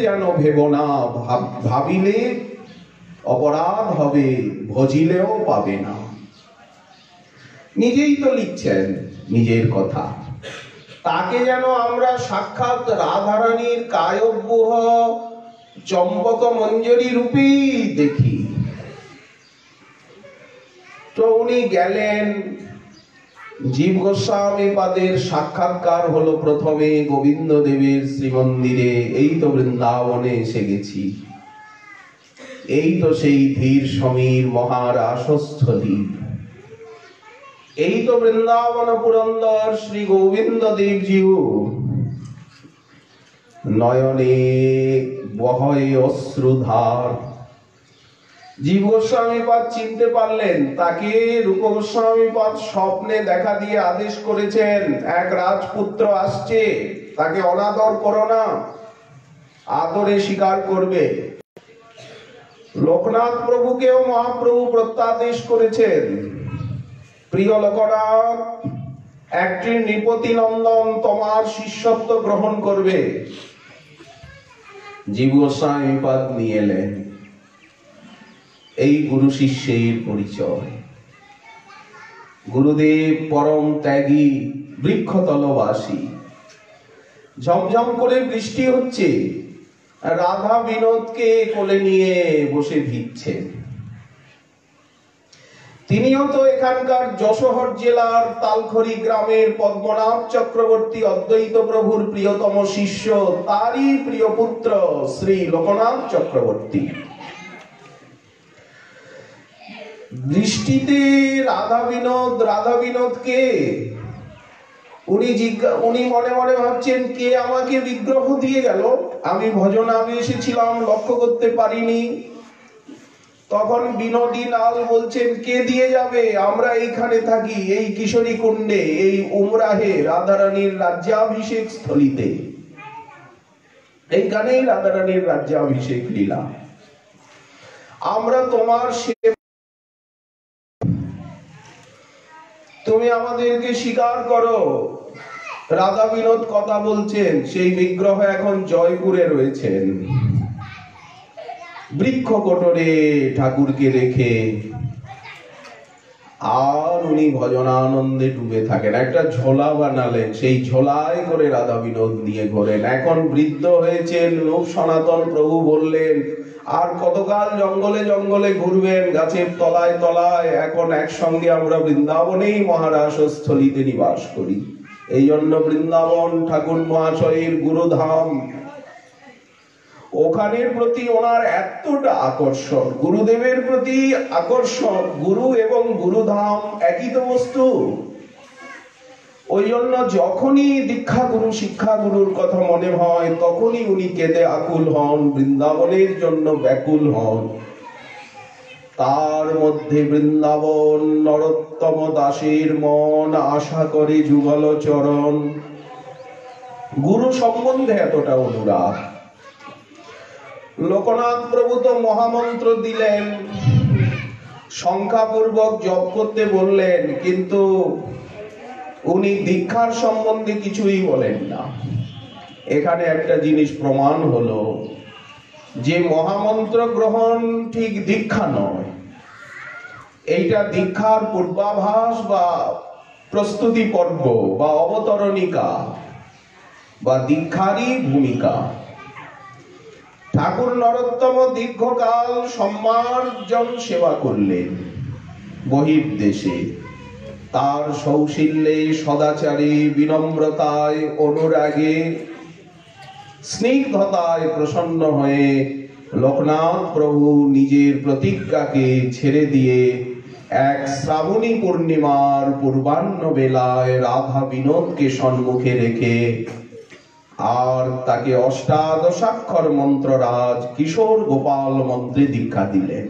যেন ভেব না, ভাবিলে অপরাধ হবে, ভজিলেও পাবে না। নিজেই তো লিখছেন নিজের কথা। তাকে যেন আমরা সাক্ষাৎ রাধারানীর কায়ব্যূহ চম্পক মঞ্জরি রূপেই দেখি। তো উনি গেলেন, জীব গোস্বামী পাদের সাক্ষাৎকার হলো প্রথমে গোবিন্দ দেবের শ্রীমন্দিরে। এই তো বৃন্দাবনে এসে গেছি, এই তো সেই ধীর সমীর মহারাসস্থলী, এই তো বৃন্দাবন পুরন্দর শ্রী গোবিন্দ দেবজিউ। নয়নে বহয় অশ্রুধার। জীব গোস্বামী পাদ চিনতে পারলেন, তাকে রূপ গোস্বামী পাদ স্বপ্নে দেখা দিয়ে আদেশ করেছেন, এক রাজপুত্র আসছে, তাকে অনাদর করো না, আদরে স্বীকার করবে। লোকনাথ প্রভুকেও মহাপ্রভু প্রত্যাদেশ করেছেন, প্রিয় লোকনাথ, একটি নৃপতি নন্দন তোমার শিষ্যত্ব গ্রহণ করবে। জীব গোস্বামী পাদ নিয়ে এলেন। এই গুরু শিষ্যের পরিচয়। গুরুদেব পরম ত্যাগী, বৃক্ষতলবাসী। ঝমঝম করে বৃষ্টি হচ্ছে, রাধা বিনোদকে কোলে নিয়ে বসে ভিজছেন। তিনিও তো এখানকার যশোহর জেলার তালখড়ি গ্রামের পদ্মনাভ চক্রবর্তী অদ্বৈত প্রভুর প্রিয়তম শিষ্য, তারই প্রিয় পুত্র শ্রী লোকনাথ চক্রবর্তী। বৃষ্টিতে রাধা বিনোদ কে? উনি মনে মনে ভাবছেন, কে আমাকে বিগ্রহ দিয়ে গেল? আমি ভজনামে এসেছিলাম, লক্ষ্য করতে পারিনি। তখন বিনোদী লাল বলছেন, কে দিয়ে যাবে? আমরা এইখানে থাকি, এই কিশোরী কুণ্ডে, এই উমরাহে, রাধারানীর রাজ্যাভিষেক স্থলিতে। এইখানেই রাধারানীর রাজ্যাভিষেক লীলা। আমরা তোমার তুমি আমাদেরকে স্বীকার করো। রাধা বিনোদ কথা বলছেন, সেই বিগ্রহ এখন জয়পুরে রয়েছেন, বৃক্ষ কোটরে ঠাকুরকে রেখে। আর উনি ভজনানন্দে ডুবে থাকেন। একটা ঝোলা বানালেন, সেই ঝোলায় করে রাধা বিনোদ নিয়ে ঘোরেন। এখন বৃদ্ধ হয়েছেন, রূপ সনাতন প্রভু বললেন, আর কতকাল জঙ্গলে জঙ্গলে ঘুরবেন, গাছের তলায় তলায়। এখন একসঙ্গে আমরা বৃন্দাবনেই মহারাসস্থলীতে নিবাস করি। এই জন্য বৃন্দাবন ঠাকুর মহাশয়ের গুরুধাম। ওখানের প্রতি ওনার এতটা আকর্ষণ, গুরুদেবের প্রতি আকর্ষণ। গুরু এবং গুরুধাম একই তো বস্তু। ওই জন্য যখনই দীক্ষা গুরু শিক্ষা গুরুর কথা মনে হয়, তখনই উনি কেঁদে আকুল হন, বৃন্দাবনের জন্য ব্যাকুল হন। তার মধ্যে বৃন্দাবন, নরোত্তম দাসের মন আশা করে যুগল চরণ। গুরু সম্বন্ধে এতটা অনুরাগ। লোকনাথ প্রভু তো মহামন্ত্র দিলেন, সংখ্যাপূর্বক জপ করতে বললেন, কিন্তু উনি দীক্ষার সম্বন্ধে কিছুই বলেন না। এখানে একটা জিনিস প্রমাণ হলো যে মহামন্ত্র গ্রহণ ঠিক দীক্ষা নয়। এইটা দীক্ষার পূর্বাভাস বা প্রস্তুতি পর্ব বা অবতরণিকা বা দীক্ষারই ভূমিকা। ঠাকুর নরোত্তম দীর্ঘকাল সম্মার্জন সেবা করলেন বহির্দেশে। তার সৌশীল্যে, সদাচারে, বিনম্রতায়, অনুরাগে, স্নিগ্ধতায় প্রসন্ন হয়ে লোকনাথ প্রভু নিজের প্রতিজ্ঞাকে ছেড়ে দিয়ে এক শ্রাবণী পূর্ণিমার পূর্বাহ্ন বেলায় রাধা বিনোদকে সম্মুখে রেখে আর তাকে অষ্টাদশাক্ষর মন্ত্ররাজ কিশোর গোপাল মন্ত্রে দীক্ষা দিলেন।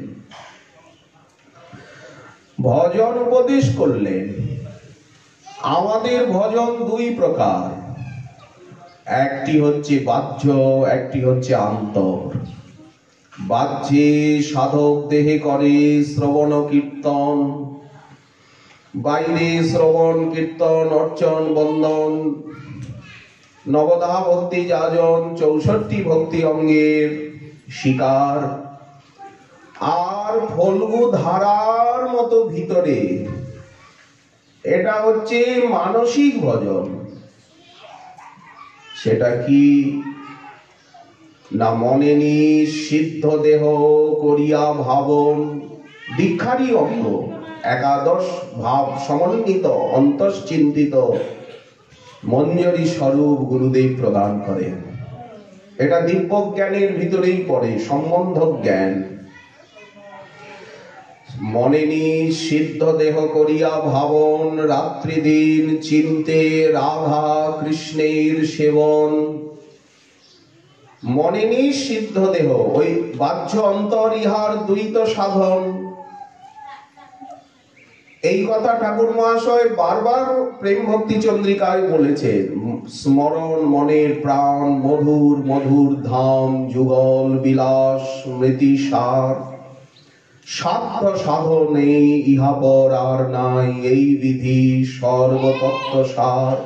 ভজন উপদেশ করলেন। আমাদের ভজন দুই প্রকার, একটি হচ্ছে বাহ্য, একটি হচ্ছে আন্তর। বাহ্যে সাধক দেহে করে শ্রবণ কীর্তন, বাইরে শ্রবণ কীর্তন অর্চন বন্দন নবদা ভক্তি যাজন 64 ভক্তি অঙ্গের শিকার, আর ফল্গু ধারার মতো ভিতরে এটা হচ্ছে মানসিক ভজন। সেটা কি না, মনে নিষিদ্ধ দেহ করিয়া ভাবন, দীক্ষারই অঙ্গ। একাদশ ভাব সমন্বিত অন্তশ্চিন্তিত মঞ্জরি স্বরূপ গুরুদেব প্রদান করেন। এটা দিব্য জ্ঞানের ভিতরেই পড়ে, সম্বন্ধ জ্ঞান। মনে নিষিদ্ধ দেহ করিয়া ভাবন, রাত্রি দিন চিন্তে রাধা কৃষ্ণের সেবন। মনে নিষিদ্ধ দেহ, ওই বাহ্য অন্তর ইহার দ্বৈত সাধন। এই কথা ঠাকুর মহাশয় বারবার প্রেম ভক্তি চন্দ্রিকায় বলেছেন। স্মরণ মনের প্রাণ, মধুর মধুর ধাম, যুগল বিলাস স্মৃতি সার। সাধ্য সাধনে ইহা পর আর নাই, এই বিধি সর্বতত্ত্ব সার।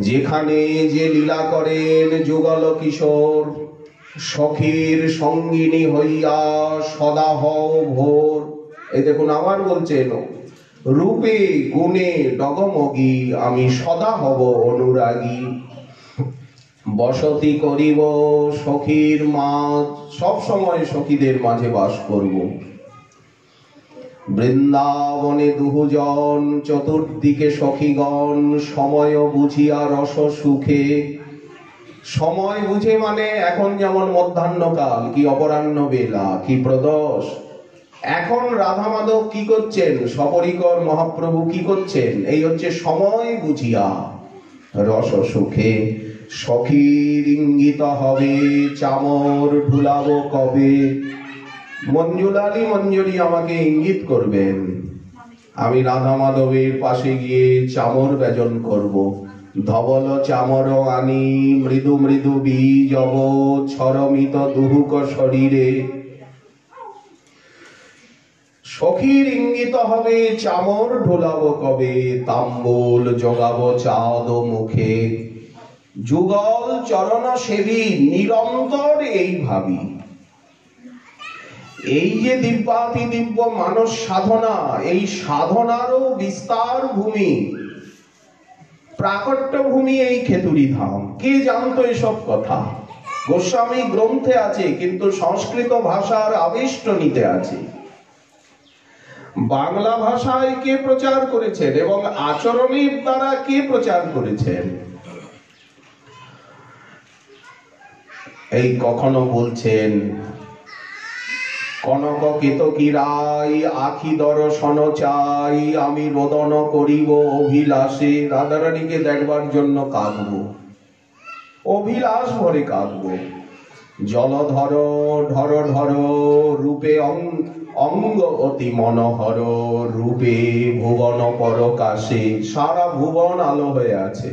যেখানে যে লীলা করেন যুগল কিশোর, সখীর সঙ্গিনী হইয়া সদা হও ভোর। এই দেখুন আবার বলছেন, রূপে গুণে ডগমগী আমি সদা হব অনুরাগী। বসতি করিব সখীর মাঝ, সব সময় সখীদের মাঝে বাস করব। বৃন্দাবনে দুহুজন, চতুর্দিকে সখীগণ, সময় বুঝিয়া রস সুখে। সময় বুঝে মানে এখন যেমন মধ্যাহ্নকাল, কি অপরাহ্ন বেলা, কি প্রদোষ। এখন রাধা মাধব কি করছেন, সপরিকর মহাপ্রভু কি করছেন, এই হচ্ছে সময় বুঝিয়া রস সুখে। সখীর ইঙ্গিত হবে চামর ঢুলাবো কবে। মঞ্জুলালি মঞ্জুরি আমাকে ইঙ্গিত করবেন, আমি রাধা মাধবের পাশে গিয়ে চামর ব্যজন করব। ধবল চামর আনি মৃদু মৃদু বীজ অব, ছরমিত দুহুক শরীরে। সখীর ইঙ্গিত হবে চামর ঢোলাবো কবে, তাম্বুল জোগাবো চাঁদ মুখে। যুগল চরণ সেবী নিরন্তর এই ভাবি। এই যে দিব্যাতি দিব্য মানস সাধনা, এই সাধনারও বিস্তার ভূমি, প্রাকট্য ভূমি এই খেতুরি ধাম। কে জানতো এসব কথা? গোস্বামী গ্রন্থে আছে, কিন্তু সংস্কৃত ভাষার আবেষ্টনীতে আছে। বাংলা ভাষায় কে প্রচার করেছেন এবং আচরণের দ্বারা কে প্রচার করেছেন? এই কখনো বলছেন কনক কেতকী রায়, আখি দর্শন চাই, আমি রোদন করিব অভিলাষে। রাধারানীকে দেখবার জন্য কাঁদব, অভিলাষ ভরে কাঁদব। জলধর ঢর ঢর রূপে অঙ্গ অতি মনোহর, রূপে ভুবন পরকাশে। সারা ভুবন আলো হয়ে আছে,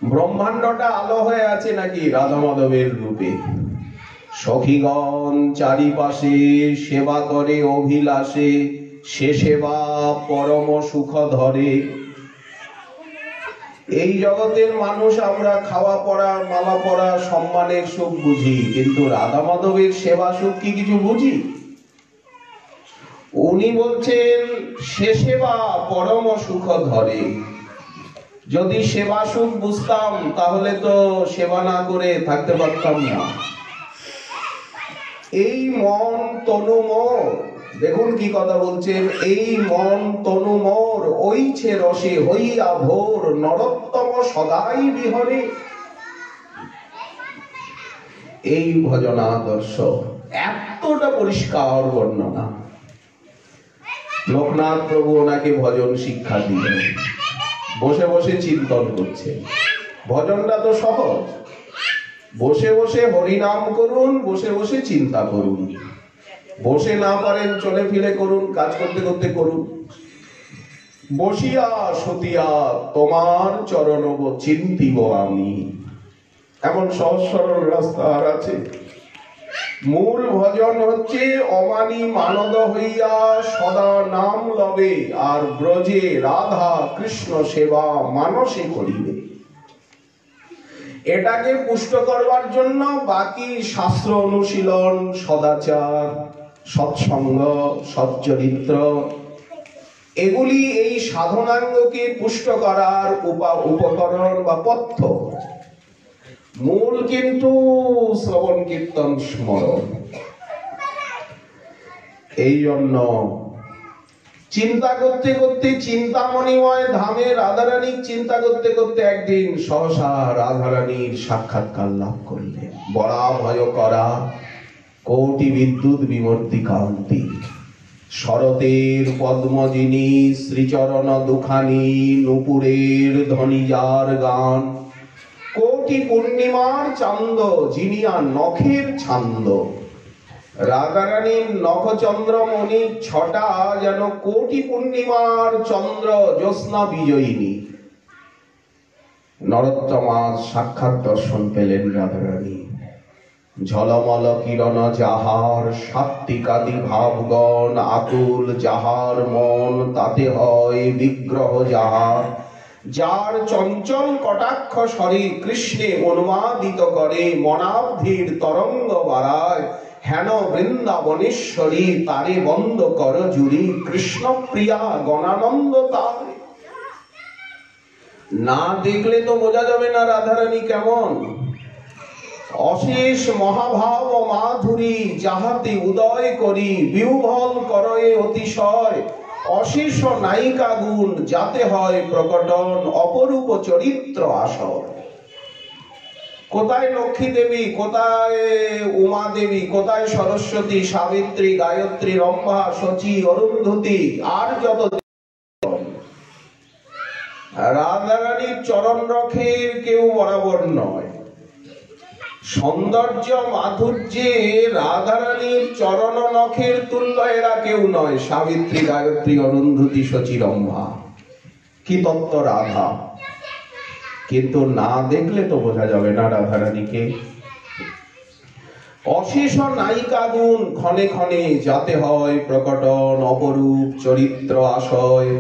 ব্রহ্মাণ্ডটা আলো হয়ে আছে নাকি রাধা মাধবের রূপে। সখীগণ চারিপাশে সেবা করে অভিলাষে, সে সেবা পরম সুখ ধরে। এই জগতের মানুষ আমরা খাওয়া পড়া, মালা পড়া, সম্মানের সুখ বুঝি, কিন্তু রাধা মাধবের সেবা সুখ কি কিছু বুঝি? উনি বলছেন সে সেবা পরম সুখ ধরে। যদি সেবা সুখ বুঝতাম তাহলে তো সেবা না করে থাকতে পারতাম না। এই মন তনু মোর, দেখুন কি কথা বলছেন, এই মন তনু মোর ওইছে রসে হইয়া ভোর, নরোত্তম সদাই বিহরে। এই ভজনাদর্শ এতটা পরিষ্কার বর্ণনা। লোকনাথ প্রভু ওনাকে ভজন শিক্ষা দিলেন, বসে বসে চিন্তন করছে। ভজনটা তো সহজ, বসে বসে হরিনাম করুন, বসে বসে চিন্তা করুন। বসে না পারেন চলে ফিরে করুন, কাজ করতে করতে করুন। বসিয়া সতিয়া তোমার চরণ চিন্তিব আমি, এমন সহজ সরল রাস্তা আর আছে? মূল ভজন হচ্ছে অমানি মানদ হইয়া সদা নাম লবে, আর ব্রজে রাধা কৃষ্ণ সেবা মানসে করিবে। এটাকে পুষ্ট করবার জন্য বাকি শাস্ত্র অনুশীলন, সদাচার, সৎসঙ্গ, সচ্চরিত্র, এগুলি এই সাধনাঙ্গকে পুষ্ট করার উপকরণ বা পথ্য। মূল কিন্তু শ্রবণ কীর্তন স্মরণ। এই জন্য চিন্তা করতে করতে, চিন্তামণিময় ধামে রাধারানীর চিন্তা করতে করতে একদিন সহসা রাধারানীর সাক্ষাৎকার লাভ করলেন। বড়া ভয় করা কোটি বিদ্যুৎ বিমূর্তি কান্তি, শরতের পদ্মজিনী শ্রীচরণ দুখানি, নুপুরের ধ্বনিজার গান, কোটি পূর্ণিমার চান্দ জিনিয়া নখের ছান্দ। রাধারানীর নখ চন্দ্রমণি ছটা যেন কোটি পূর্ণিমার চন্দ্র জ্যোৎস্না বিজয়িনী। নরোত্তমা সাক্ষাৎ দর্শন পেলেন রাধারানী। ঝলমল কিরণ যাহার, সাত্বিকাদি ভাবগণ আকুল যাহার মন, তাতে হয় বিগ্রহ যাহার। যার চঞ্চল কটাক্ষ স্বরে কৃষ্ণে উন্মাদিত করে, মনাব্ধির তরঙ্গ বাড়ায়, হেন বৃন্দাবনেশ্বরী তারে বন্ধ কর জুড়ি, কৃষ্ণ প্রিয়া গণানন্দ তার। না দেখলে তো বোঝা যাবে না রাধারানী কেমন। অশেষ মহাভাব ও মাধুরী যাহাতে উদয় করি, বিহ্বল করয়ে অতিশয়, অশেষ নায়িকা গুণ যাতে হয় প্রকটন, অপরূপ চরিত্র আসর। কোথায় লক্ষ্মী দেবী, কোথায় উমা দেবী, কোথায় সরস্বতী, সাবিত্রী, গায়ত্রী, রম্ভা, শচী, অরুন্ধতী, আর যত রাধারানীর চরণ রক্ষের কেউ বরাবর নয়। সৌন্দর্য মাধুর্যে রাধারানীর চরণ নখের তুল্য এরা কেউ নয়। সাবিত্রী, গায়ত্রী, অরুন্ধতী, শচী, রম্ভা, কি তত্ত্ব রাধা। কিন্তু না দেখলে তো বোঝা যাবে না রাধারানীকে। অশেষ নায়িকা গুণ ক্ষণে ক্ষণে যাতে হয় প্রকটন, অপরূপ চরিত্র আশয়,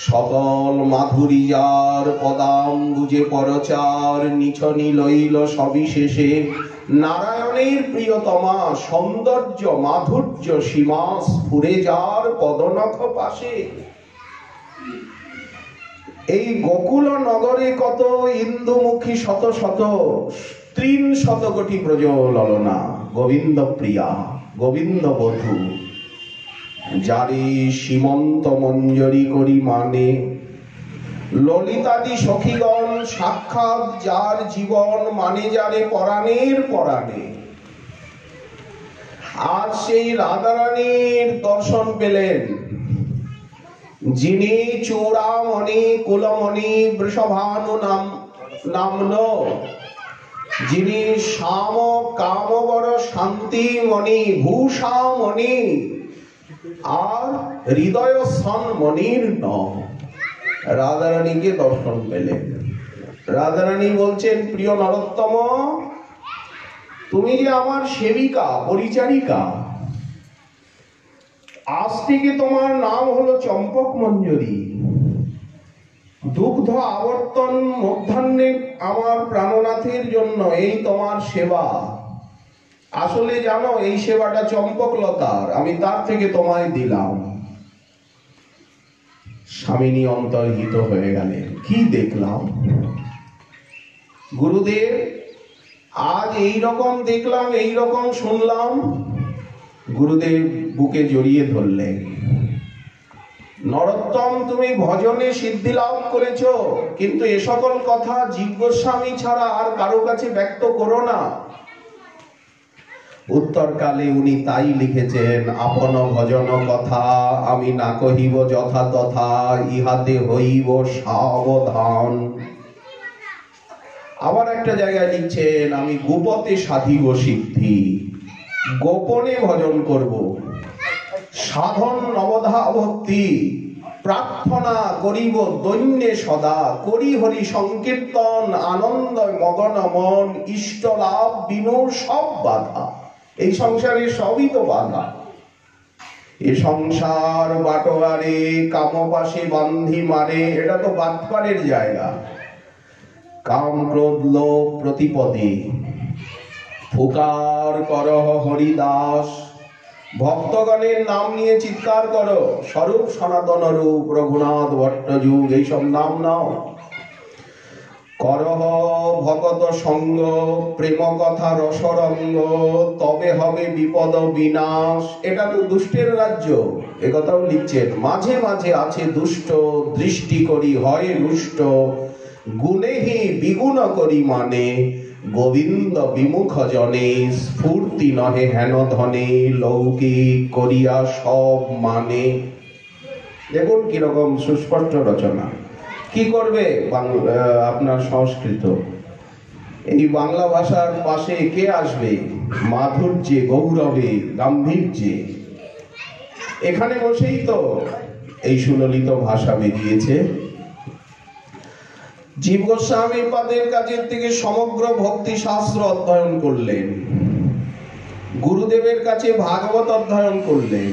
সকল মাধুরী যার পদাম্বুজে পরচার, নিছনি লইল সবিশেষে নারায়ণের প্রিয়তমা, সৌন্দর্য মাধুর্য সীমা স্ফুরে যার পদনখ পাশে। এই গোকুল নগরে কত ইন্দুমুখী শত শত 300 কোটি প্রজললনা, গোবিন্দ প্রিয়া, গোবিন্দ বধূ, যারে সীমন্ত মঞ্জরি করি মানে, ললিতাদি সখীগণ সাক্ষাৎ যার জীবন মানে, যারে পরাণের পরাণে। আজ সেই রাধারানীর দর্শন পেলেন, যিনি চূড়ামণি কুলমণি বৃষভানু নামন, যিনি শ্যাম কামবর শান্তিমণি ভূষামণি, আর হৃদয় সন্মণির ন। রাধারানীকে দর্শন পেলেন। রাধারানী বলছেন, প্রিয় নরোত্তম, তুমি যে আমার সেবিকা, পরিচারিকা, আজ থেকে তোমার নাম হলো চম্পক মঞ্জরি। দুগ্ধ আবর্তন মধ্যাহ্নে আমার প্রাণনাথের জন্য এই তোমার সেবা। আসলে জানো, এই সেবাটা চম্পক লতার, আমি তার থেকে তোমায় দিলাম। স্বামিনী অন্তর্হিত হয়ে গেলেন। কি দেখলাম গুরুদেব, আজ এই রকম দেখলাম, এই রকম শুনলাম। গুরুদেব বুকে জড়িয়ে ধরলেন। নরোত্তম, তুমি ভজনে সিদ্ধি লাভ করেছ, কিন্তু এ সকল কথা জীব গোস্বামী ছাড়া আর কারো কাছে ব্যক্ত করো না। উত্তরকালে উনি তাই লিখেছেন, আপন ভজন কথা আমি না কহিব যথা তথা, ইহাতে হইব সাবধান। আবার একটা জায়গায় লিখছেন, আমি গোপতে সাধিব সিদ্ধি, গোপনে ভজন করব, সাধন নবধা ভক্তি, প্রার্থনা করিব দৈন্যে সদা, করি হরি সংকীর্তন, আনন্দ মগন মন, ইষ্ট লাভ বিনু সব বাধা। এই সংসারে সবই তো বাধা। এ সংসার বাটোয়ারে কামপাশে বান্ধি মারে, এটা তো বাটপারের জায়গা। কাম ক্রোধ লোভ প্রতিপদে ফুকার করহ হরিদাস। ভক্তগণের নাম নিয়ে চিৎকার করো, স্বরূপ সনাতন রূপ রঘুনাথ ভট্টযুগ, এইসব নাম নাও। করহ ভগত সঙ্গ প্রেম কথা রসরঙ্গ, তবে হবে বিপদ বিনাশ। এটা তো দুষ্টের রাজ্য, একথাও লিখছেন। মাঝে মাঝে আছে দুষ্ট, দৃষ্টি করি হয় রুষ্ট। গুণেহি বিগুণ করি মানে, গোবিন্দ বিমুখ জনে। স্ফূর্তি নহে হেন ধনে, লৌকিক করিয়া সব মানে। দেখুন কিরকম সুস্পষ্ট রচনা। কি করবে আপনার সংস্কৃত? এই বাংলা ভাষার পাশে কে আসবে? মাধুর্যে, গৌরবে, গাম্ভীর্যে। এখানে বসেই তো এই সুললিত ভাষা বেরিয়েছে। জীব গোস্বামী পাদের কাছের থেকে সমগ্র ভক্তি শাস্ত্র অধ্যয়ন করলেন, গুরুদেবের কাছে ভাগবত অধ্যয়ন করলেন,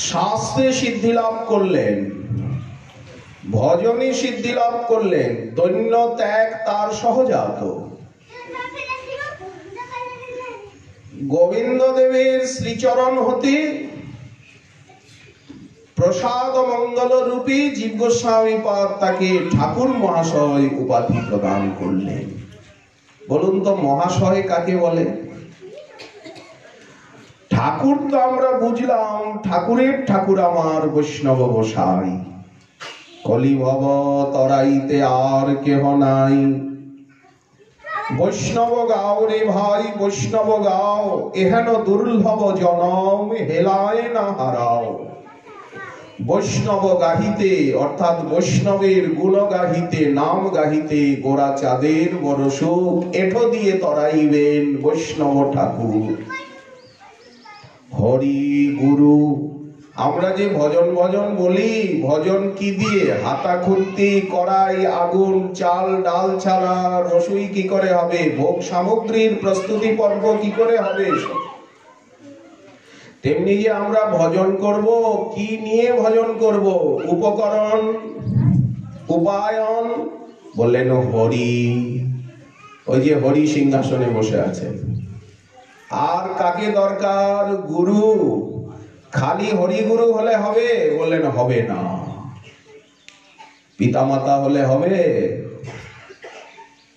শাস্ত্রে সিদ্ধি লাভ করলেন, ভজনে সিদ্ধি লাভ করলেন। দৈন্য ত্যাগ তার সহজাত। গোবিন্দ দেবের শ্রীচরণ হতে প্রসাদ মঙ্গল রূপে জীব গোস্বামী পাদ তাকে ঠাকুর মহাশয় উপাধি প্রদান করলেন। বলুন তো মহাশয় কাকে বলে? ঠাকুর তো আমরা বুঝলাম, ঠাকুরের ঠাকুর আমার বৈষ্ণব গোসাই। কলি ভব তরাইতে আর কেহ নাই। বৈষ্ণব গাও রে ভাই, বৈষ্ণব গাও, এহেন দুর্লভ জনম হেলায় না হারাও। বৈষ্ণব গাহিতে অর্থাৎ বৈষ্ণবের গুণ গাহিতে, নাম গাহিতে গোরা চাঁদের বড় সুখ। এঠো দিয়ে তরাইবেন বৈষ্ণব ঠাকুর। হরি গুরু। আমরা যে ভজন ভজন বলি, ভজন কি দিয়ে? হাতা খুন্তি, কড়াই, আগুন, চাল ডাল ছাড়া রসুই কি করে হবে? ভোগ সামগ্রীর প্রস্তুতি পর্ব কি করে হবে? তেমনি যে আমরা ভজন করব, কি নিয়ে ভজন করব? উপকরণ, উপায়ন। বললেন হরি। ওই যে হরি সিংহাসনে বসে আছেন। আর কাকে দরকার? গুরু। খালি হরি গুরু হলে হবে? বললেন হবে না। পিতামাতা হলে হবে?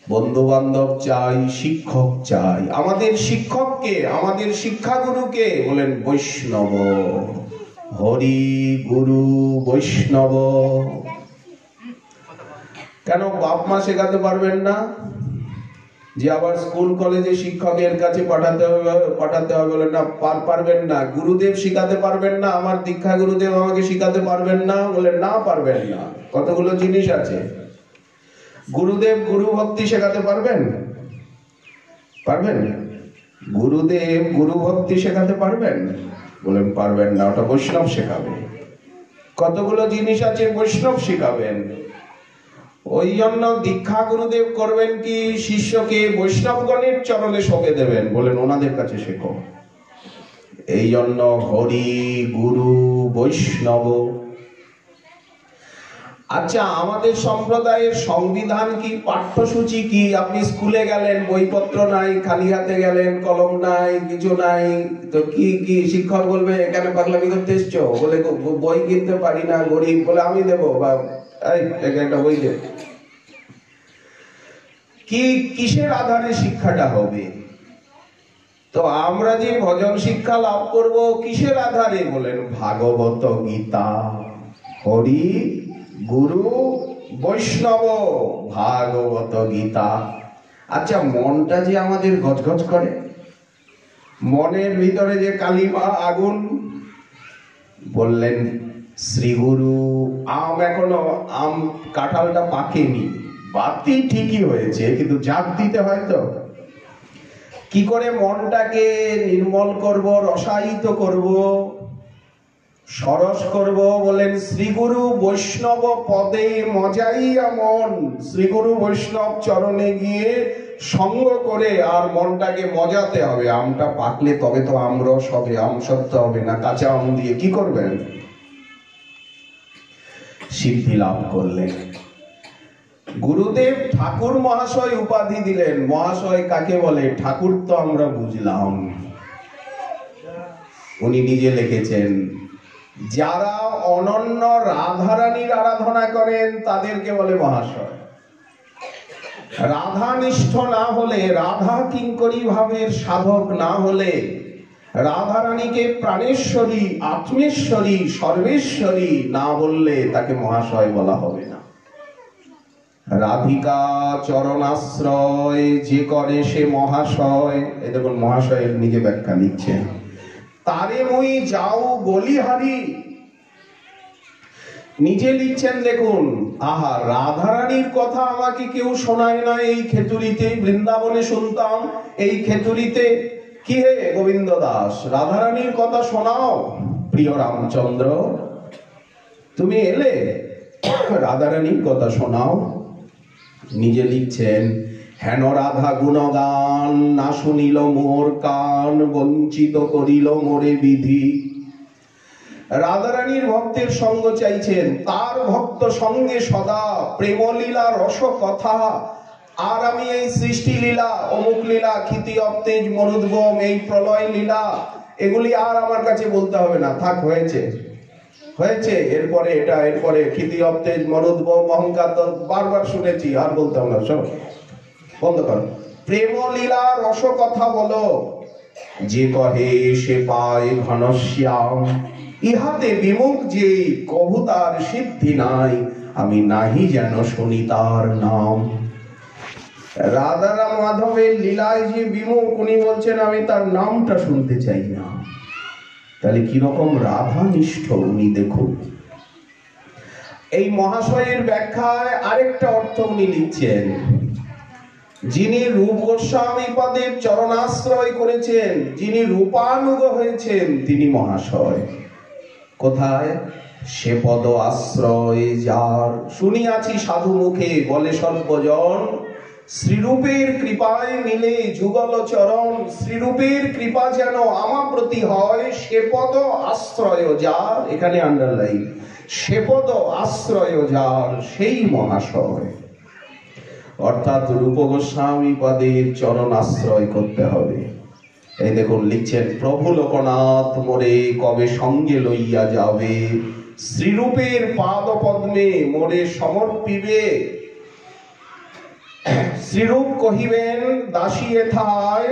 বন্ধু বান্ধব চাই, শিক্ষক চাই। আমাদের শিক্ষককে, আমাদের শিক্ষাগুরুকে বলেন বৈষ্ণব। হরি গুরু বৈষ্ণব। কেন বাপ মা শেখাতে পারবেন না? যে আবার স্কুল কলেজে শিক্ষকের কাছে পাঠাতে হবে বলেন না, পারবেন না। গুরুদেব শিখাতে পারবেন না, আমার দীক্ষা গুরুদেব আমাকে শিখাতে পারবেন না, বলেন না পারবেন না। কতগুলো জিনিস আছে। গুরুদেব গুরু ভক্তি শেখাতে পারবেন? পারবেন? গুরুদেব গুরু ভক্তি শেখাতে পারবেন? বলেন পারবেন না, ওটা বৈষ্ণব শেখাবে। কতগুলো জিনিস আছে বৈষ্ণব শিখাবেন। ওই জন্য দীক্ষা গুরুদেব করবেন কি? শিষ্যকে বৈষ্ণবগণের চরণে সঁপে দেবেন, বলেন ওনাদের কাছে শেখো। এই জন্য হরি গুরু বৈষ্ণব। আচ্ছা, আমাদের সম্প্রদায়ের সংবিধান কি, পাঠ্যসূচি কি? আপনি স্কুলে গেলেন, বইপত্র নাই, খালি হাতে গেলেন, কলম নাই, কিছু নাই, তো কি কি শিক্ষক বলবে এখানে পাগলামি করতে এসছো? বলে বই কিনতে পারি না, গরিব, বলে আমি দেবো, বা একটা বই দেব। কি কিসের আধারে শিক্ষাটা হবে? তো আমরা যে ভজন শিক্ষা লাভ করব কিসের আধারে? বলেন ভাগবত গীতা। হরি গুরু বৈষ্ণব, ভাগবত গীতা। আচ্ছা, মনটা যে আমাদের গজগজ করে, মনের ভিতরে যে কালিমা আগুন, বললেন শ্রীগুরু। এখনো কাঁঠালটা পাকেনি, বাতি ঠিকই হয়েছে, কিন্তু জাগ দিতে হয় তো। কি করে মনটাকে নির্মল করব, রসায়িত করব, সরস করব? বলেন শ্রীগুরু বৈষ্ণব পদে মজাইয়া মন। শ্রীগুরু বৈষ্ণব চরণে গিয়ে সঙ্গ করে আর মনটাকে মজাতে হবে। আমটা পাকলে তবে তো আমরস হবে, আম সত্য হবে না। কাঁচা আম দিয়ে কি করবেন? সিদ্ধি লাভ করলেন। গুরুদেব ঠাকুর মহাশয় উপাধি দিলেন। মহাশয় কাকে বলে? ঠাকুর তো আমরা বুঝলাম। উনি নিজে লিখেছেন, যারা অনন্য রাধারানীর আরাধনা করেন তাদেরকে বলে মহাশয়। রাধানিষ্ঠ না হলে, রাধা কিঙ্করী ভাবের সাধক না হলে, রাধারানীকে প্রাণেশ্বরী, আত্মেশ্বরী, সর্বেশ্বরী না বললে তাকে মহাশয় বলা হবে না। রাধিকা চরণাশ্রয় যে করে সে মহাশয়। এই দেখুন মহাশয়ের নিজে ব্যাখ্যা লিখছেন, তারে মই যাও বলিহারি। নিজে লিখছেন দেখুন, আহা রাধারানীর কথা আমাকে কেউ শোনায় না। এই খেতুরিতে, বৃন্দাবনে শুনতাম, এই খেতুরিতে কি হে গোবিন্দ দাস, রাধারানীর কথা শোনাও। প্রিয় রামচন্দ্র তুমি এলে, রাধারানীর কথা শোনাও। নিজে লিখছেন, হেন রাধা গুণগান না শুনিল মোর কান, বঞ্চিত করিল মোরে বিধি। রাধারানীর ভক্তের সঙ্গ চাইছেন, তার ভক্ত সঙ্গে সদা প্রেমলীলা রস কথা। আর আমি এই সৃষ্টি লীলা, অমুক লীলা, ক্ষিতি অবতেজ মরুদ্গম, এই প্রলয় লীলা, এগুলি আর আমার কাছে বলতে হবে না। থাক, হয়েছে হয়েছে। এরপরে এটা, এরপরে ক্ষিতি অবতেজ মরুদ্গম অহংকার তো বারবার শুনেছি, আর বলতে হবে না। সব বন্ধ করো। প্রেম লীলা রস কথা বলো, যে কহে সে পায় ঘনশ্যাম। ইহাতে বিমুখ যে কভু তার সিদ্ধি নাই, আমি নাহি যেন শুনি তার নাম। রাধারাম মাধবের লীলায় যে বিমুখ, উনি বলছেন আমি তার নামটা শুনতে চাই না। তাহলে কিরকম রাধানিষ্ঠ উনি দেখুন। এই মহাশয়ের ব্যাখ্যায় আরেকটা অর্থ উনি লিখছেন, যিনি রূপ গোস্বামী পদের চরণাশ্রয় করেছেন, যিনি রূপানুগ হয়েছেন, তিনি মহাশয়। কোথায়? সে পদ আশ্রয় যার। শুনিয়াছি সাধু মুখে বলে সর্বজন, শ্রীরূপের কৃপায় মিলে যুগল চরণ। শ্রীরূপের কৃপা যেন আমার প্রতি হয়, সে পদ আশ্রয় যার। এখানে আন্ডারলাইন, সে পদ আশ্রয় যার, সেই মহাশয়। অর্থাৎ রূপ গোস্বামী পদের চরণ আশ্রয় করতে হবে। এই দেখুন লিখছেন, প্রভু লোকনাথ মোরে কবে সঙ্গে লইয়া যাবে, শ্রীরূপের পাদ পদ্মে মোরে সমর্পিবে। শ্রীরূপ কহিবেন দাসী এথায়,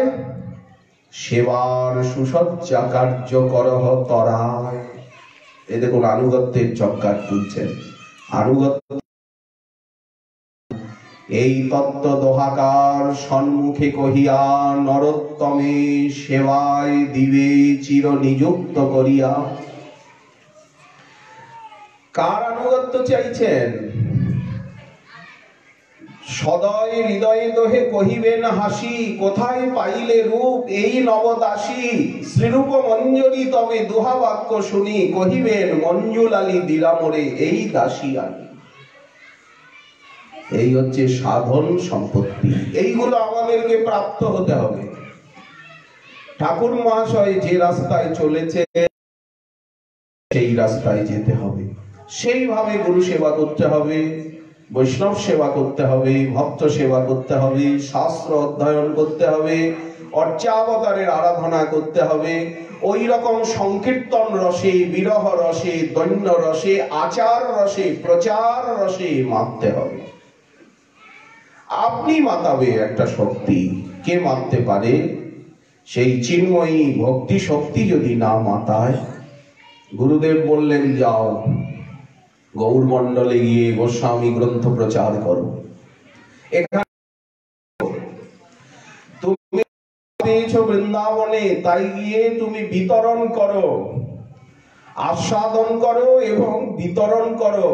সেবার সুসজ্জা কার্য করহ তরায়। এই দেখুন আনুগত্যের চক্কার তুলছেন। আনুগত্য এই তত্ত্ব দোহাকার সম্মুখে কহিয়া, নরোত্তমে সেবায় দিবে চির নিযুক্ত করিয়া। কার আনুগত্য চাইছেন? সদয় হৃদয়ে দোহে কহিবেন হাসি, কোথায় পাইলে রূপ এই নবদাসী। শ্রীরূপ মঞ্জুরি তবে দুহা বাক্য শুনি, কহিবেন মঞ্জুলালি দিলামরে এই দাসী আনি। এই হচ্ছে সাধন সম্পত্তি। এইগুলো আমাদেরকে প্রাপ্ত হতে হবে। ঠাকুর মহাশয় যে রাস্তায় চলেছে সেই রাস্তায় যেতে হবে। সেইভাবে গুরু সেবা করতে হবে, বৈষ্ণব সেবা করতে হবে, ভক্ত সেবা করতে হবে, শাস্ত্র অধ্যয়ন করতে হবে, অর্চাবতারের আরাধনা করতে হবে। ওই রকম সংকীর্তন রসে, বিরহ রসে, দৈন্য রসে, আচার রসে, প্রচার রসে মাততে হবে। আপনি মাতাবে একটা শক্তি। কে মাততে পারে? সেই চিন্ময়ী ভক্তি শক্তি যদি না মাতায়। গুরুদেব বললেন, যাও গৌর মণ্ডলে গিয়ে গোস্বামী গ্রন্থ প্রচার করো। এখানে তুমি পেয়েছো বৃন্দাবনে, তাই গিয়ে তুমি বিতরণ করো, আস্বাদন করো এবং বিতরণ করো।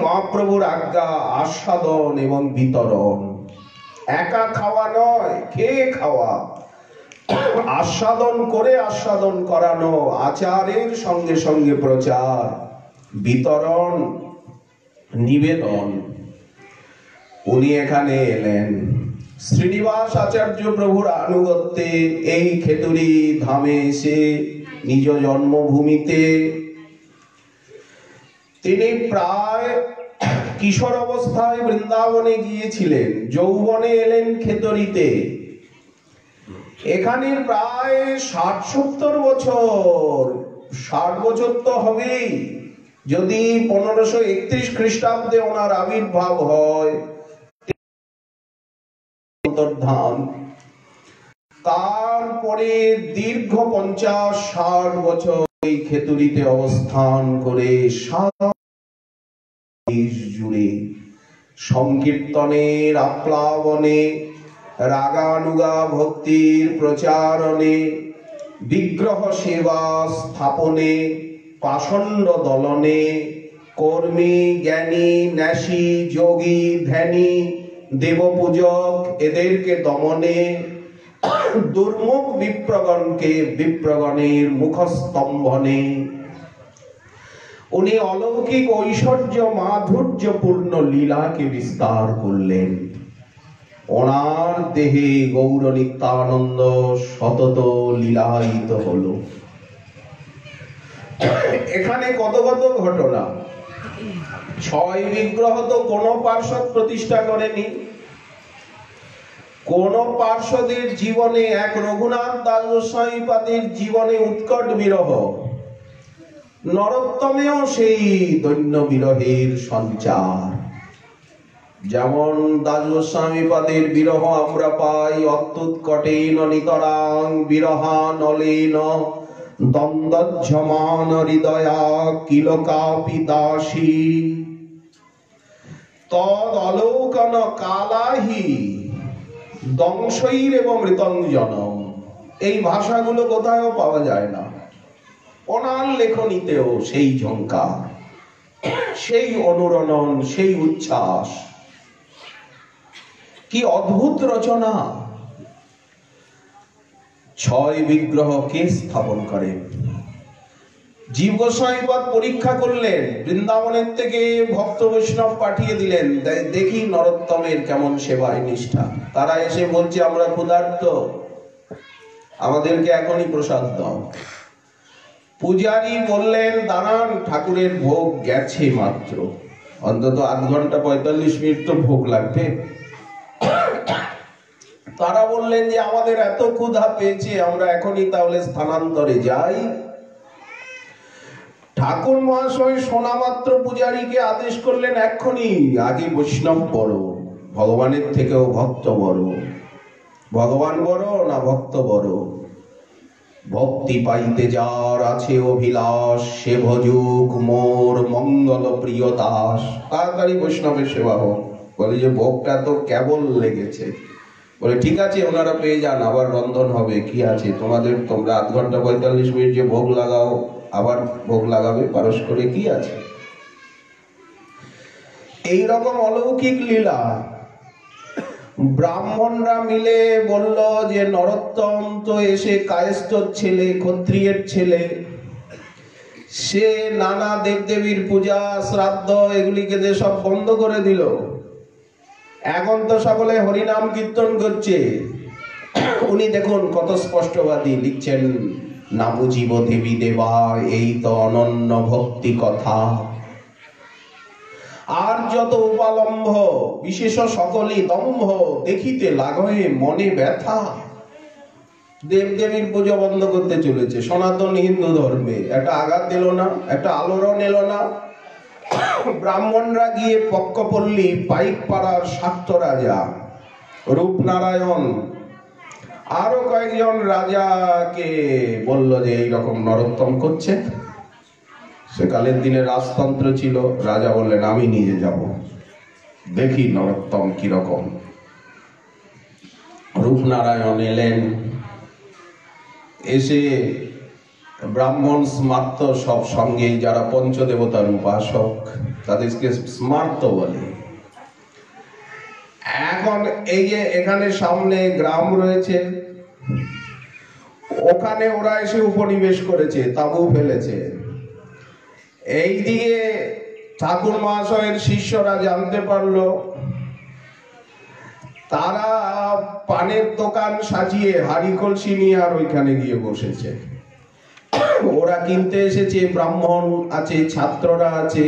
মহাপ্রভুর আজ্ঞা আস্বাদন এবং বিতরণ। একা খাওয়া নয়, খেয়ে খাওয়া। আস্বাদন করে আস্বাদন করানো, আচারের সঙ্গে সঙ্গে প্রচার, বিতরণ, নিবেদন। উনি এখানে এলেন, শ্রীনিবাস আচার্য প্রভুর আনুগত্যে এই খেতুরি ধামে এসে নিজ জন্মভূমিতে তিনি প্রায় কিশোর অবস্থায় বৃন্দাবনে গিয়েছিলেন, যৌবনে এলেন খেতড়িতে। এখানে প্রায় 60-70 বছর, 60 বছর তো হবেই, যদি 1531 খ্রিস্টাব্দে ওনার আবির্ভাব হয়। তারপরে দীর্ঘ 50-60 বছর এই খেতুরিতে অবস্থান করে জুড়ে সংকীর্তনের আপ্লাবনে, রাগানুগা ভক্তির প্রচারণে, বিগ্রহ সেবা স্থাপনে, পাষণ্ড দলনে, কর্মী জ্ঞানী ন্যাসী যোগী ধ্যানী দেবপূজক এদেরকে দমনে, দুর্মুখ বিপ্রগণকে বিপ্রগণের মুখস্তম্ভনে উনি অলৌকিক ঐশ্বর্য মাধুর্যপূর্ণ লীলাকে বিস্তার করলেন। ওনার দেহে গৌর নিত্যানন্দ সতত লীলায়িত হলো। এখানে কত কত ঘটনা। 6 বিগ্রহ তো কোন পার্ষদ প্রতিষ্ঠা করেনি। কোন পার্ষদের জীবনে, এক রঘুনাথ দাস গোস্বামীপাদের জীবনে উৎকট বিরহ, নরোত্তমেও সেই দৈন্য বিরহের সঞ্চার। যেমন দাস গোস্বামীপাদের বিরহ আমরা পাই অত্যুৎকটেন নিতরাং বিরহা নলেন দ্বন্দ্বজ্জমান হৃদয়া কিলকাপি দাসী তদ অলোকন কালাহি দংশৈর এবং মৃতঞ্জনম। এই ভাষাগুলো কোথাও পাওয়া যায় না। ওনার লেখনীতেও সেই ঝঙ্কার, সেই অনুরণন, সেই উচ্ছ্বাস। কি অদ্ভুত রচনা! 6 বিগ্রহ কে স্থাপন করে? জীব গোস্বামীপাদ পরীক্ষা করলেন, বৃন্দাবনের থেকে ভক্ত বৈষ্ণব পাঠিয়ে দিলেন, দেখি নরোত্তমের কেমন সেবায় নিষ্ঠা। তারা এসে বলছে আমরা ক্ষুধার্ত, আমাদেরকে এখনই প্রসাদ দাও। পূজারী বললেন দাঁড়ান, ঠাকুরের ভোগ গেছে মাত্র, অন্তত আধ ঘন্টা 45 মিনিট তো ভোগ লাগবে। তারা বললেন যে আমাদের এত ক্ষুধা পেয়েছে, আমরা এখনই তাহলে স্থানান্তরে যাই। ঠাকুর মহাশয় শোনা মাত্র পূজারীকে আদেশ করলেন এক্ষুনি আগে বৈষ্ণব বড়, ভগবানের থেকেও ভক্ত বড়। ভগবান বড় না ভক্ত বড়? ভক্তি পাইতে যার আছে অভিলাষ, সে ভজুক মোর মঙ্গল প্রিয় দাস। তাড়াতাড়ি বৈষ্ণবের সেবা হোক। বলে যে ভোগটা তো কেবল লেগেছে। বলে ঠিক আছে, ওনারা পেয়ে যান, আবার রন্ধন হবে, কি আছে তোমাদের, তোমরা আধ ঘন্টা 45 মিনিট যে ভোগ লাগাও, আবার ভোগ লাগাবে পারস করে, কি আছে। এইরকম অলৌকিক লীলা। ব্রাহ্মণরা মিলে বলল যে নরোত্তম তো এসে কায়স্থর ছেলে, ক্ষত্রিয়ের ছেলে, সে নানা দেবদেবীর পূজা শ্রাদ্ধ এগুলিকে যে সব বন্ধ করে দিল। এখন তো সকলে হরিনাম কীর্তন করছে। উনি দেখুন কত স্পষ্টবাদী লিখছেন, না বুঝিব দেবী দেবা এই তো অনন্য ভক্তি কথা। আর যত উপালম্ভ বিশেষ সকলই দম্ভ, দেখিতে লাগয়ে মনে ব্যথা। দেবদেবীর পুজো বন্ধ করতে চলেছে সনাতন হিন্দু ধর্মে। একটা আঘাত দিল না, একটা আলোড়ন এলো না। ব্রাহ্মণরা গিয়ে পক্কপল্লী পাইকপাড়ার শাক্ত রাজা রূপনারায়ণ আরো কয়েকজন রাজাকে বলল যে এইরকম নরোত্তম করছে। সেকালের দিনে রাজতন্ত্র ছিল। রাজা বললেন আমি নিজে যাব, দেখি নরোত্তম কিরকম। রূপনারায়ণ এলেন, এসে ব্রাহ্মণ স্মার্ত সব সঙ্গে, যারা পঞ্চদেবতার উপাসক তাদেরকে স্মার্ত বলে। এখন এই যে এখানে সামনে গ্রাম রয়েছে, ওখানে ওরা এসে উপনিবেশ করেছে, তাঁবু ফেলেছে। এইদিকে ঠাকুর মহাশয়ের শিষ্যরা জানতে পারলো, তারা পানের দোকান সাজিয়ে হাড়ি কলসি নিয়ে আর ওইখানে গিয়ে বসেছে। ওরা কিনতে এসেছে, ব্রাহ্মণ আছে, ছাত্ররা আছে।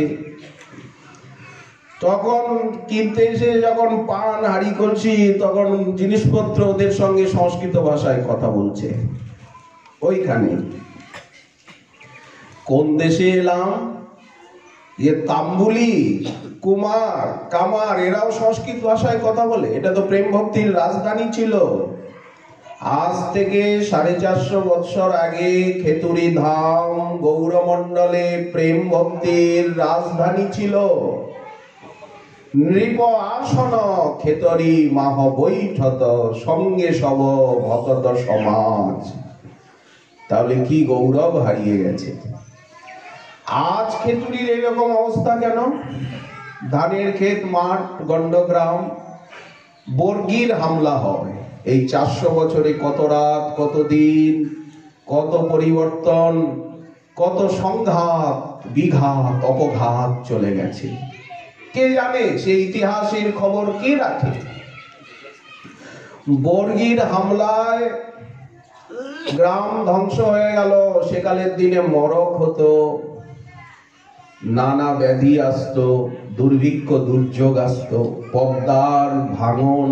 তখন কিনতে এসে যখন পান হাড়ি কলসি, তখন জিনিসপত্র ওদের সঙ্গে সংস্কৃত ভাষায় কথা বলছে। ওইখানে কোন দেশে এলাম, তাম্বুলি, কুমার, কামার এরাও সংস্কৃত ভাষায় কথা বলে। এটা তো প্রেম ভক্তির রাজধানী ছিল। আজ থেকে 450 বৎসর আগে খেতুরি ধাম গৌরমণ্ডলে প্রেম ভক্তির রাজধানী ছিল। নৃপ আসন খেতরি মাহ বৈঠত সঙ্গে সব ভতত সমাজ। তাহলে কি গৌরব হারিয়ে গেছে। আজ খেতুরির এরকম অবস্থা কেন? ধানের ক্ষেত, মাঠ, গন্ডগ্রাম, বর্গির হামলা হয়। এই 400 বছরে কত রাত, কত দিন, কত পরিবর্তন, কত সংঘাত, বিঘাত, অপঘাত চলে গেছে। কে জানে? সেই ইতিহাসের খবর কে রাখে? বর্গির হামলায় গ্রাম ধ্বংস হয়ে গেল। সেকালের দিনে মরক হতো, নানা ব্যাধি আসতো, দুর্ভিক্ষ দুর্যোগ আসতো, পদ্মার ভাঙন।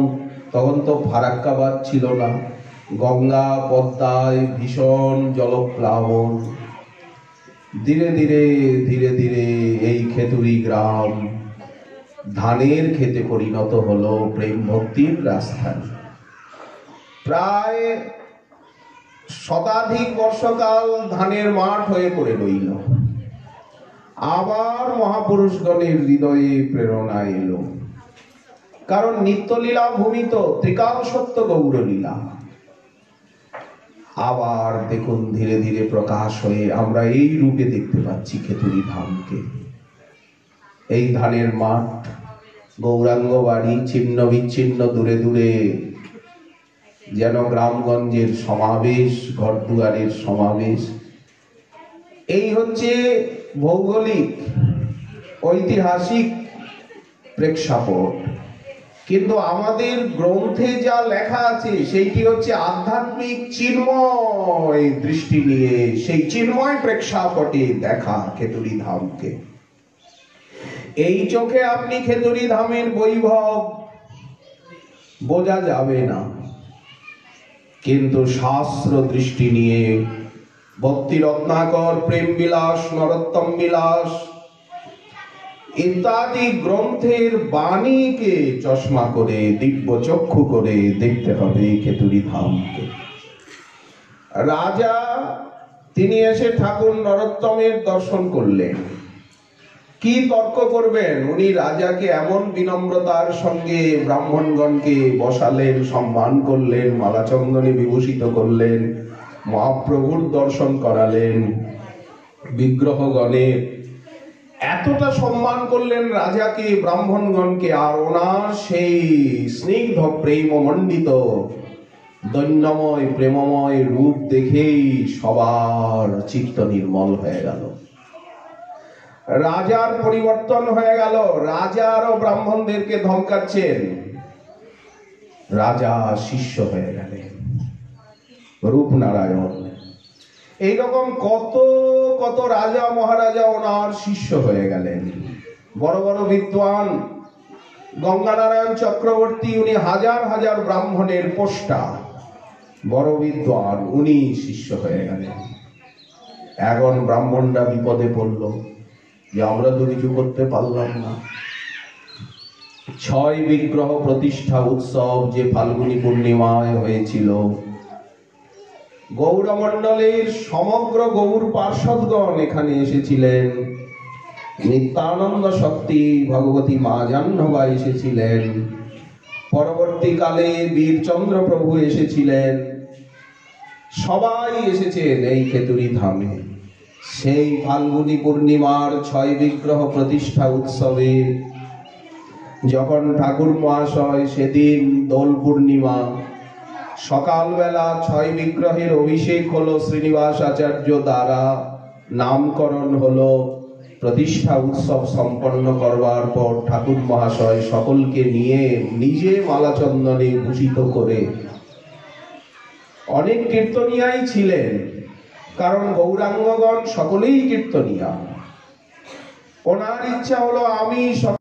তখন তো ফারাক্কাবাদ ছিল না। গঙ্গা পদ্মায় ভীষণ জলপ্লাবন। ধীরে ধীরে ধীরে ধীরে এই খেতুরি গ্রাম ধানের খেতে পরিণত হলো প্রেম ভক্তির রাজধানী। প্রায় শতাধিক বর্ষকাল ধানের মাঠ হয়ে পড়ে রইল। আবার মহাপুরুষগণের হৃদয়ে প্রেরণা এলো। কারণ নিত্যলীলা ভূমি তো ত্রিকাল সত্য গৌরলীলা। আবার দেখুন ধীরে ধীরে প্রকাশ হয়ে আমরা এই রূপে দেখতে পাচ্ছি খেতুরি ধামকে। এই ধানের মাঠ, গৌরাঙ্গ বাড়ি, ছিন্ন বিচ্ছিন্ন দূরে দূরে যেন গ্রামগঞ্জের সমাবেশ, ঘর দুয়ারের সমাবেশ। এই হচ্ছে ভৌগোলিক ঐতিহাসিক প্রেক্ষাপট। কিন্তু আমাদের গ্রন্থে যা লেখা আছে সেইটি হচ্ছে আধ্যাত্মিক চিন্ময় দৃষ্টি নিয়ে, সেই চিন্ময় প্রেক্ষাপটে দেখা খেতুরি ধামকে। এই চোখে আপনি খেতুরি ধামের বৈভব বোঝা যাবে না, কিন্তু শাস্ত্র দৃষ্টি নিয়ে ভক্তি রত্নাকর, প্রেম বিলাস, নরোত্তম বিলাস ইত্যাদি গ্রন্থের বাণীকে চশমা করে, দিব্য চক্ষু করে দেখতে হবে খেতুরি ধামকে। রাজা তিনি এসে ঠাকুর নরোত্তমের দর্শন করলেন। কি তর্ক করবেন? উনি রাজাকে এমন বিনম্রতার সঙ্গে ব্রাহ্মণগণকে বসালেন, সম্মান করলেন, মালাচন্দনে বিভূষিত করলেন, মহাপ্রভুর দর্শন করালেন, বিগ্রহগণে এতটা সম্মান করলেন রাজাকে, ব্রাহ্মণগণকে। আর ওনার সেই স্নিগ্ধ প্রেম মণ্ডিত দৈন্যময় প্রেমময় রূপ দেখেই সবার চিত্ত নির্মল হয়ে গেল। রাজার পরিবর্তন হয়ে গেল। রাজা আরো ব্রাহ্মণদেরকে ধমকাচ্ছেন, রাজা শিষ্য হয়ে গেলেন। রূপনারায়ণ এইরকম কত কত রাজা মহারাজা ওনার শিষ্য হয়ে গেলেন। বড় বড় বিদ্বান গঙ্গানারায়ণ চক্রবর্তী, উনি হাজার হাজার ব্রাহ্মণের পোষ্টা, বড় বিদ্বান, উনি শিষ্য হয়ে গেলেন। এখন ব্রাহ্মণরা বিপদে পড়ল যে আমরা তো কিছু করতে পারলাম না। 6 বিগ্রহ প্রতিষ্ঠা উৎসব যে ফাল্গুনী পূর্ণিমায় হয়েছিল, গৌরমণ্ডলের সমগ্র গৌর পার্ষদগণ এখানে এসেছিলেন। নিত্যানন্দ শক্তি ভগবতী মা জাহ্নবা এসেছিলেন। পরবর্তীকালে বীরচন্দ্র প্রভু এসেছিলেন। সবাই এসেছেন এই খেতুরি ধামে। সেই ফাল্গুনী পূর্ণিমার 6 বিগ্রহ প্রতিষ্ঠা উৎসবে যখন ঠাকুর মহাশয়, সেদিন দোল পূর্ণিমা, সকালবেলা 6 বিগ্রহের অভিষেক হলো, শ্রীনিবাস আচার্য দ্বারা নামকরণ হলো। প্রতিষ্ঠা উৎসব সম্পন্ন করবার পর ঠাকুর মহাশয় সকলকে নিয়ে নিজে মালা চন্দনে ভূষিত করে, অনেক কীর্তনিয়াই ছিলেন, কারণ গৌরাঙ্গগণ সকলেই কীর্তনিয়া। ওনার ইচ্ছা হলো আমি